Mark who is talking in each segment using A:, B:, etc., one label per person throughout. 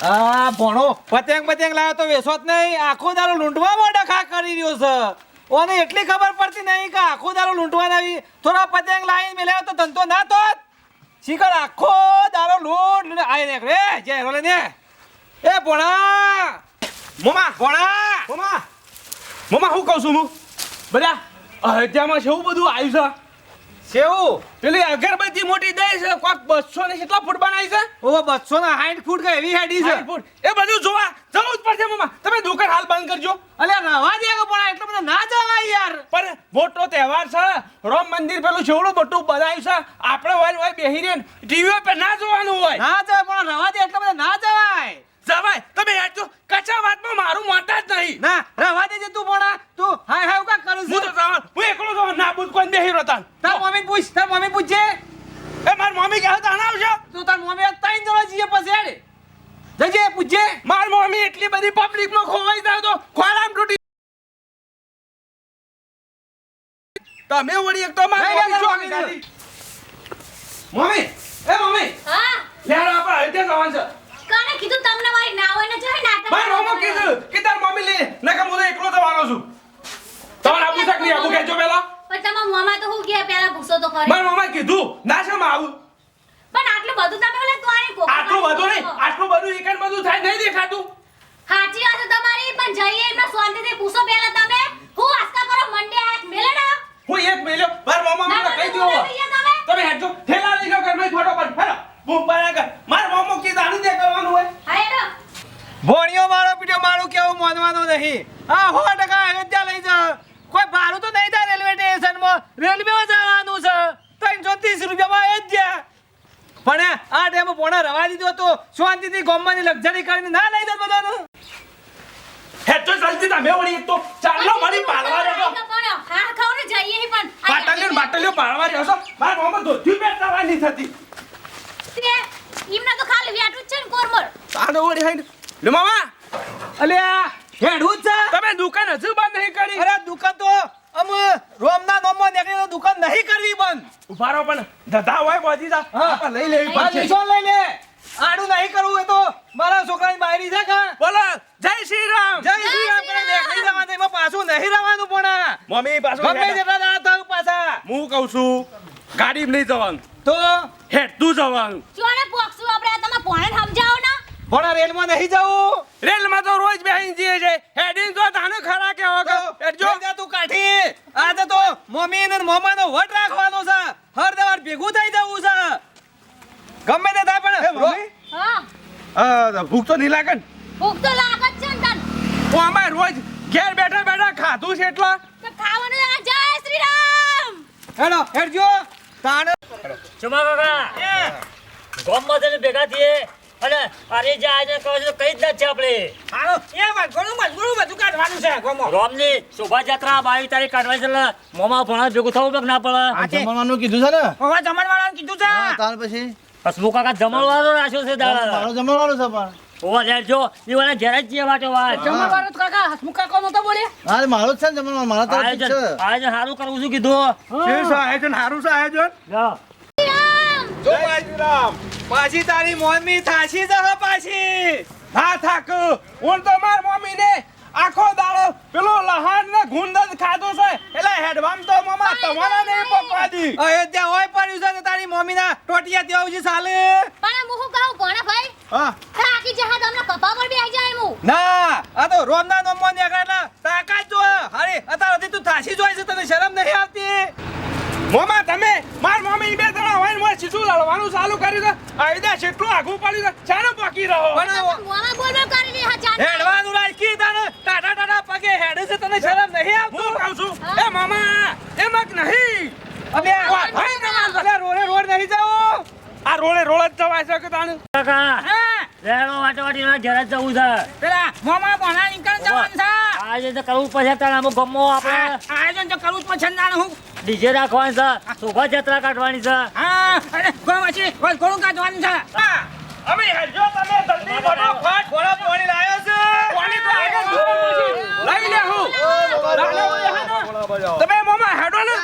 A: આ ભણો પતંગ લાવ્યો તો વેસો જ નહીં, આખો દારો લૂંટવા મોઢા ખા કરી રહ્યો છે. ઓને એટલી ખબર પડતી નહીં કે આખો દારો લૂંટવા આવી. થોડા પતંગ લાવીને મેલ્યો તો ધંધો ના તો શીખર આખો દારો લૂંટ આઈ ને રે જય રોલે ને. એ ભણા
B: મોમા
A: ભણા
B: મોમા મોમા હું કહું છું હું બધા અયોધ્યામાં છે એવું બધું આવ્યું છે.
A: સેવું
B: પેલી અગરબત્તી મોટી દઈ છે કોક 200 ને કેટલા ફૂટ બનાવી છે.
A: ઓ 260 ફૂટ કે એવી હેડી છે.
B: 60 ફૂટ એ બધું જોવા જવું જ પડશે મોમા. તમે દુકાન હાલ બંધ કરજો.
A: અલ્યા રવા દે કે પણ એટલો બધો ના જવાય યાર.
B: પણ મોટો તહેવાર છે. રામ મંદિર પેલું છેવડું મોટું બનાવ્યું છે. આપણે હોય બેહી રહીને ટીવી પર ના જોવાનું હોય.
A: ના જવાય પણ રવા દે એટલો બધો ના જવાય.
B: જવાય તમે યાર કચા વાતમાં મારું માનતા જ નહીં.
A: ના રવા દે તું ભણા તું હાય હાય કા કરું
B: હું તો જવાન હું એકલો જવાન ના બુજ કોઈ બેહી રહેતા.
A: તાર મમ્મી પૂછે
B: એ માર મમ્મી કહે તો આવજો.
A: તું તાર મમ્મી ત્રણ જણા જઈએ પછી હેડ જજે પૂછે.
B: માર મમ્મી એટલી બધી પબ્લિકમાં ખોવાઈ જાય તો ખોરામ તૂટી. તમે વળી એક તો માર મમ્મી ચોકી ગાડી. મમ્મી એ મમ્મી
C: હા
B: લેરો આપણે હઈતે જવાનું છે.
C: કાને કીધું તમને મારી ના હોય ને જોઈ નાટક.
B: માર મમ્મી કીધું કે તાર મમ્મી લે નકર હું તો એકલો જવાનો છું. તમારે આબુ શકની આબુ કહેજો પેલા.
C: પણ તમારા મામા તો હું ગયા પેલા પૂછો તો ખરી.
B: માર મમ્મી કીધું ના છે માં આવું.
C: પણ આટલું બધું તમે ઓલે તોરી કો.
B: આટલું બધું નહીં આટલું બધું એકન બધું થાય નહીં દેખાતું.
C: સાચી વાત છે તમારી પણ જઈએ એમને શાંતિથી પૂછો પેલા તમે. હું આસ્કા કરો મંડે આ મેલેડા.
B: હું એક મેલ્યો માર મમ્મી મને કહી દો. તમે હેડજો ઠેલા લઈ લો ઘરમાં ફટાફટ હેલો બૂમ પાડ્યા કર. માર મમ્મી કીધું આનું દે કરવાનું હોય.
C: હા એડો.
A: ભોણિયો મારો પીટ્યો મારું કેવું માનવાનો નહીં. આ 100% અયોધ્યા લઈ જા. કોઈ ભાડું તો નહીં થાય રેલવે સ્ટેશનમાં. રેલવેમાં જવાનું છે 330 રૂપિયામાં અયોધ્યા. પણ આ ટાઈમ ભોણા રવા દીધો તો શાંતિથી ગોમવાની લક્ઝરી કરીને ના લઈ જાય બધાનું.
B: હેડજો જલ્દી તમે વળી એક તો ચાલો મળી પાડવા રહ્યો.
C: હા ખાવ ને જઈએ હી પણ.
B: બાટલીઓ પાડવા રહ્યો છો. માર મમ્મી દોધી બેઠવાની થતી.
C: તે ઈમના તો ખાલી વ્યાટું જ છે ને કોરમર.
B: તાનો વળી હાઈ લે મામા
A: અલ્યા હેડું જ છે.
B: તમે દુકાન હજુ બંધ નહીં કરી.
A: અરે દુકાન તો રોમના નોમમાં નીકળી તો દુકાન નહીં કરવી બંધ.
B: ઉભા રહો પણ ધધા હોય બોધી જા. આપણે લઈ લેવી
A: આ
B: પડશે.
A: નિશાન લઈ લે. આડું નહીં કરવું એ તો મારા છોકરાની બાયરી છે કા.
B: બોલો જય શ્રી રામ.
A: જય શ્રી રામ કરે નીકળી જવાનું એમાં પાછું નહીં રહેવાનું પણ.
B: મમ્મી પાછો
A: ગમે જેટલા દાડા થાવ પાછા.
B: હું કહું છું ગાડી નહીં જવાનું
A: તો
B: હેડ તું જવાનું.
C: ચોને પોક્ષું આપણે આ તમે પોણે સમજાવો ના.
A: ભણા રેલમાં નહીં જવું.
B: રેલમાં તો રોજ બેહીને જઈએ છે. હેડીને તો તાને ખરા કે વગર હેડજો.
A: જો તું કાઠી આજે તો મમ્મી ને મામાનો વટ રાખવાનો છે. હર દવાર ભેગું થઈ જવું છે. ગમે તે થાય પણ
C: હા
B: ભૂખ તો નહીં લાગે ને.
C: ભૂખ તો લાગત છે ને તન.
B: હું અમારે રોજ ઘેર બેઠા બેઠા ખાધું છે એટલે
C: તો ખાવાનું આ જય શ્રી રામ.
A: હેડો હેડજો તાણ.
D: ચુમા કાકા ગામમાં જઈને ભેગા થઈએ અને અરે જે આજે કહો છો કઈ જ નથી આપણે.
A: ઘણું બધું કાઢવાનું છે ગોમો.
D: રોમની શોભાયાત્રા 22 તારીખ કાઢવાની છે એટલે મોમાં ભણા ભેગું થવું પડે કે ના પડે.
E: જમણવાનું કીધું છે ને
A: હવે જમણવાળાને કીધું છે.
E: તાર પછી
D: હસમુખ કાકા જમણવાળો રાખ્યો છે દાડા.
E: મારો જમણવાનું છે પણ
D: ઓવા લેજો ઈવાને ઘેર જ જઈએ વાટે વાત.
A: જમણવાળો તો કાકા હસમુખ કાકો નતો બોલે.
E: હા મારો જ છે ને જમણવાનું મારા તરફથી જ છે.
D: આયોજન સારું કરવું છું કીધું.
B: આયોજન સારું છે આયોજન.
D: જા.
A: જય શ્રી રામ. પાછી તારી મોનમી થાશી જહ પાછી.
B: હા થાક હું તો માર મમ્મી ને આખો દાડો પેલો લહાન ને ગુંદ જ ખાધો છે એટલે હેડવામ તો મમ્મા તમારા ને પકવા દી.
A: અયોધ્યા હોય પડ્યું છે ને તારી મમ્મીના ટોટિયા ત્યાં ઉજી ચાલે.
C: પણ હું કહું કોણે ભાઈ
B: હા
C: થાકી જહા તમને કપા પર બેહી જાય હું.
A: ના આ તો રોમના નોમમાં નીકળેલા તાકાત જો. અરે અત્યાર સુધી તું થાશી જોઈ છે તને શરમ નહીં આવતી.
B: મમ્મા તમે માર મમ્મી બે જણા હોય ને મોય સીધું લડવાનું ચાલુ કર્યું છે. આઈદા કેટલું આઘું પડ્યું છે ચાનો પકી રહો.
A: પણ
C: મોમાં બોલ કરી દે હા જાન.
A: હેડવાનું રાખી તને ટાટા ટાટા પગે હેડે છે તને શરમ નહીં આવતું.
B: હું કહું છું એ મામા એમક નહીં.
A: અલ્યા
B: ભાઈ તમાર
A: અલ્યા રોડ નહીં જાઓ.
B: આ રોળે જ જવાય છે કે તાણ.
D: કાકા લેણો વાટે વાટીને ઘેર જ જવું છે.
A: પેલા મોમાં ભણા નીકળ જવાનું છે.
D: આજે તો કરવું પડશે તાણ અમુક ગમો આપણે
A: આયોજન તો કરવું જ પડશે ને હું.
D: ડીજે રાખવાનું છે શોભાયાત્રા કાઢવાની છે.
A: હા અરે ગોમાછી ઘણું કાઢવાનું છે.
B: અમે હેડજો તમે જલ્દી ફટાફટ
A: ઘોડા પાણી લાયો છે.
B: પાણી તો આગળ લઈ લે હું તમે મામા હેડો ને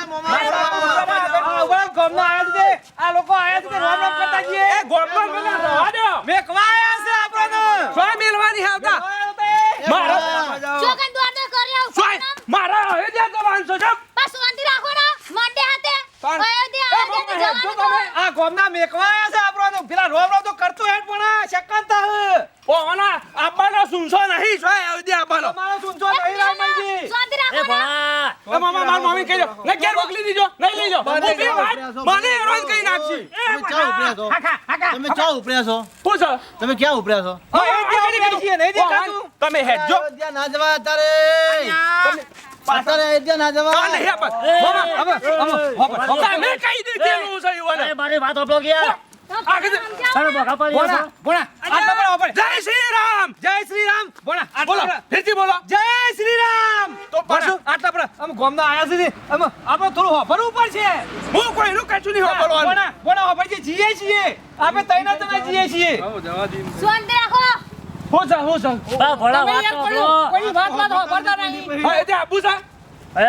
A: ગોમનો આયા છે. આ લોકો આયા છે કે રોમ રોમ કરતા જઈએ.
B: એ ગોળનો મને રવા દો.
A: મેકવા આયા છે આપણને. ગોમના મેકવા આયા છે આપણો પેલા રોમ રોમ તો કરતો હેડ પણ શકંતા હ
B: ઓ ઓના આપવાનો સુનસો નહીં છો અયોધ્યા આપવાનો
A: તમારો સુનજો નહીં રામજી
C: શાંતિ
D: એ
C: રાખો ને.
D: ભણા
B: મામા માર મમ્મી કહી દો ને ઘેર મોકલી દીજો નહીં લઈ જાઓ મને રોજ કઈ નાખશી
E: તમે ક્યાં ઉપર્યા છો તમે ક્યાં ઉપર્યા છો
B: હું છો
E: તમે ક્યાં ઉપર્યા છો
A: અયોધ્યા છીએ નહીં દેખાતું
B: તમે હેડજો
E: અયોધ્યા ના જવા અત્યારે અત્યારે અયોધ્યા ના જવા
B: કાન હે પણ તમે કઈ દીધેલું છે યુવાને
D: એ મારી વાત સાંભળો કે યાર
B: આગળ
D: અરે બગા પર
A: બોલા બોલા આટલા પર ઓપર
B: જય શ્રી રામ
A: જય શ્રી રામ બોલા
B: બોલો ફેરથી બોલો
A: જય શ્રી રામ
B: તો
A: બસ આટલા પર અમે ગોમના આયા છે અમે આપણે થોડું હોફરવું પડશે
B: હું કોઈનું કશું નહીં બોલવાનું
A: બોલા બોલા હોફર જે જીએ છીએ આપણે તૈના તને જીએ છીએ
C: શાંતિ રાખો.
B: હો જા
D: બા ભણા વાત સાંભળો
A: કોઈ વાત ના હોફરતા નહીં
B: હા તે આબુ સા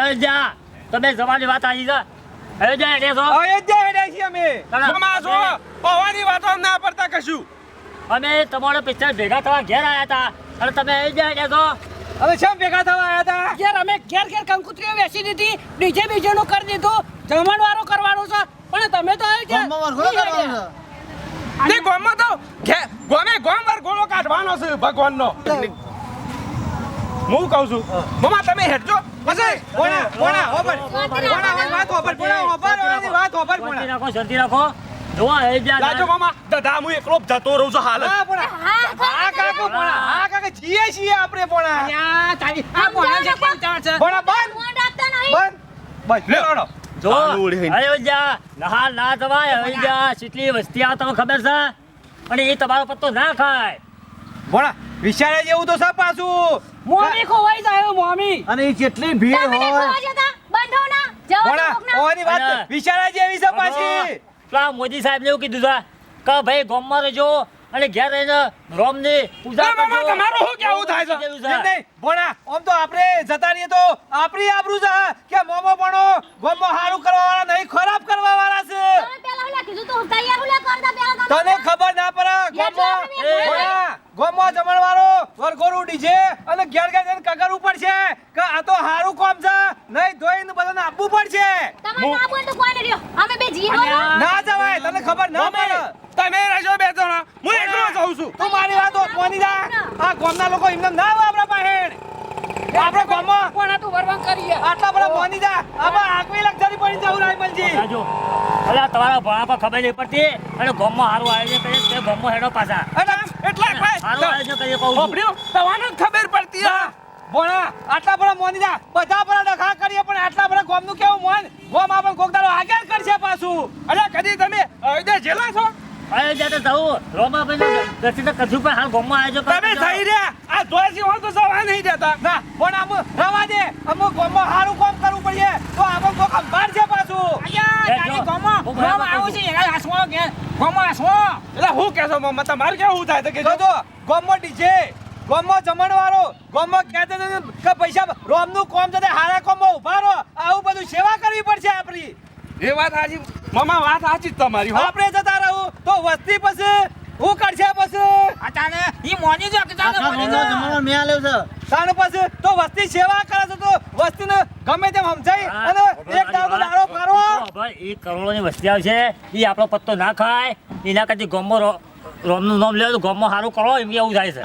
D: એ જા તમે જવાની વાત આવી છે એ જા એટલે છો
A: અયોધ્યા હેડ્યા છીએ અમે
B: મામા જો પવાની વાતો ના પડતા કશું
D: અમે તમારો પિક્ચર ભેગા થવા ઘેર આયા હતા અને તમે એ જા એટલે છો
A: અમે શેમ ભેગા થવા આયા હતા
F: ઘેર અમે ઘેર ઘેર કંકુતરીઓ વેચી દીધી ડીજે બીજેનું કરી દીધું જમણવારો કરવાનો છે પણ તમે તો આવી ગયા.
E: ગામમાં વરઘોડો કરવાનો છે
B: તે ગોમમાં તો ગોમ વાર ગોળો કાઢવાનો છે ભગવાનનો હું કહું છું મામા તમે હેડજો પછી
A: બોલા બોલા હોફર બોલા વાત હોફર બોલા હોફર વાત હોફર
D: શાંતિ
A: બોલા
D: રાખો શાંતિ રાખો જોવા એ જા
B: લાજો મામા દદા હું એકલો જતો રહું છું હાલ જ.
A: હા બોલા હા કાકો બોલા હા કાકા જીએ છીએ આપણે બોલા
F: આ તારી આ કોના છે કેમ ચાલ છે
A: બોલા બંધ
C: ફોન રાખતા નહીં.
A: બંધ બસ લેડો
D: જો
B: ચાલુ ઉડી.
D: અરે જા ના ના જવાય હવે જા કેટલી વસ્તી આ તમને ખબર છે અને એ તમારો પત્તો ના ખાય
A: બોલા વિચારે જેવું તો સા પાછું
F: મોમી ખોવાઈ જાય મોમી
E: અને એ જેટલી ભીડ
C: તમે નહીં
E: હોય
C: ખોવા જતા. બંધો ના. જવા દો
A: બોલા
C: કોકના.
A: ઓની વાત
D: અને-
A: વિચારે જેવી છે પાછી
D: પેલા મોદી સાહેબ ને એવું કીધું છે કે ભાઈ ગામમાં રહેજો અને ઘેર રહીને રોમની પૂજા
B: ના, મામા,
D: કરજો.
B: તમારું શું કેવું થાય છે?
D: કેવું
A: એમ નહીં ભોણા આમ તો આપણે જતા રહીએ તો આપણી આબરૂ છે કે મોમો ભણો ગોમો હારું કરવા વાળા નહીં ખરાબ કરવા વાળા છે
C: તમે પહેલા ઓલા કીધું તું તૈયાર ઓલા કરતા પહેલા તમે.
A: તને ખબર ના પડે ગોમો
C: એ,
A: ભોણા ગોમો જમણવાળો વરઘોડું ડીજે અને ઘેર ઘેર જઈને કગરવું પડશે કે આ તો હારું કામ છે નહીં ધોઈને બધાને આપવું પડશે
C: તમારે ના બોલ તો કોઈ નહીં રહ્યો. અમે બે જીવો છો.
A: ના જવાય તને ખબર ના પડે
B: તમે રહેજો બે જણા હું એકલો જાઉં છું
A: તું મારી વાત મોની જા આ ગામના લોકો એમને ના આવે આપણા પાસે આપણે ગામમાં
F: કોના તું વરવાંગ કરીએ
A: આટલા બધા મોની જા આમાં આગવી લક્ષરી પડી જવું રાયમલજી
D: જાજો. અલા તમારા ભણા પર ખબર નહીં પડતી અને ગામમાં સારું આયોજન કરીએ તે ગામમાં હેડો પાછા
B: એટલે
D: સારું આયોજન કરીએ કહું છું.
B: હોભળ્યું? તમને જ ખબર પડતી હે.
A: ભોણા આટલા બધા મોની જા બધા બધા ડખા કરીએ પણ આટલા બધા ગામનું કેવું મોન ગામ આપણ કોકદારો આગળ કરશે પાછું
B: અરે કદી તમે અયોધ્યા જેલા છો
D: અયોધ્યા તો જવું રોમાભાઈ દર્શન તો કરશું પણ હાલ ગામમાં આયોજન
B: તમે થઈ રહ્યા આ ધોળસી હોય તો જવા નહીં દેતા
A: ના પણ આમ રવા દે અમુક ગામમાં સારું કામ કરવું પડે તો આપણ કોક અંબાર છે પાછું
F: તારી ગોમો ગોમ આવું છે એના હાસવો કે ગોમો હાસવો
B: એટલે હું કહેશો મમ્મા તમારે કેવું થાય તો કે
A: જો ગામમાં ડીજે ગામમાં જમણવારો ગામમાં કહેતે કે પૈસા રોમનું કોમ છે તે હારા કોમમાં ઉભા રહો આવું બધું સેવા કરવી પડશે આપણી
B: એ વાત સાચી મમ્મા વાત સાચી જ તમારી હો
A: આપણે જતા રહું તો વસ્તી પછી હું કરશે પછી
F: અતાને ઈ મોની જો કે તાને
E: આખા
F: મોની
E: ગામનો
F: જો
E: જમાનો મેં આલ્યો છે
A: તાણ પછી તો વસ્તી સેવા કરે છે તો વસ્તીને ગમે તેમ સમજાય અને એક દાડો દાડો પાડવો
D: ભાઈ 1 કરોડની વસ્તી આવશે એ આપણો પત્તો ના ખાય એના કરતી ગામમાં રોમનું નામ લેવું તો ગામમાં સારું કરો એમ એવું થાય છે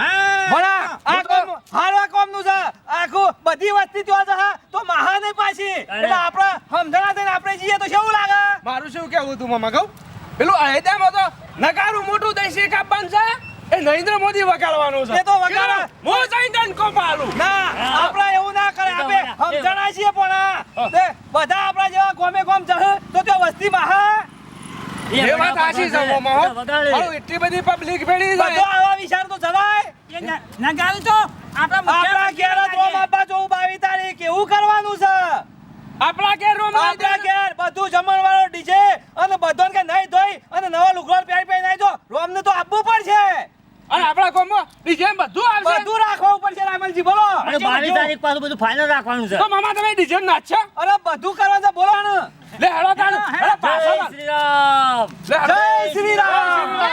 A: ભણા આ કોમ હારવા કોમનું છે આખું બધી વસ્તી ત્યાં છે હા, તો મહા નહીં પાછી એટલે આપણે સમજણા થઈને આપણે જઈએ તો કેવું લાગે
B: મારું શું કેવું તું મમ્મા કહું પેલું અયોધ્યામાં તો નકારું મોટું દેશી કાપવાનું છે એ નરેન્દ્ર મોદી વગાડવાનું છે
A: એ તો વગાડે.
B: હું જઈને ડંકો પાડું
A: ના આપણે એવું ના કરે આપણે સમજણા છીએ પણ તે બધા આપણા જેવા ગોમે ગોમ જશે તો ત્યાં વસ્તી મહા
B: એ વાત સાચી છે મમ્મા હો
D: વગાડે.
B: મારું એટલી બધી પબ્લિક ભેળી
A: બધો
B: જાય
A: આવા વિચાર તો જવાય
F: નગાવી તો આપણા
A: આપણા ઘેર જ રોમ આપવા જોવું 22 તારીખ એવું કરવાનું છે
B: આપણા ઘેર રોમ
A: આપણા ઘેર બધું જમણવાળો ડીજે અને બધોને કે નહીં ધોઈ અને નવા લુગડો પહેરી નહીં જો રોમને તો આપવું પડશે
B: અને આપણા ગામમાં ડીજે બધું આવશે
A: બધું રાખવું પડશે રામલજી બોલો
D: અને 22 તારીખ પાછું બધું ફાઇનલ રાખવાનું છે
B: તો મામા તમે ડીજે નાચશો
A: અરે બધું કરવાનું છે બોલો ને
B: લે હેડો કાઢ હેડો
D: જય
B: પાછળ
D: શ્રી રામ
B: લે હેડો.
A: જય શ્રી રામ
C: જય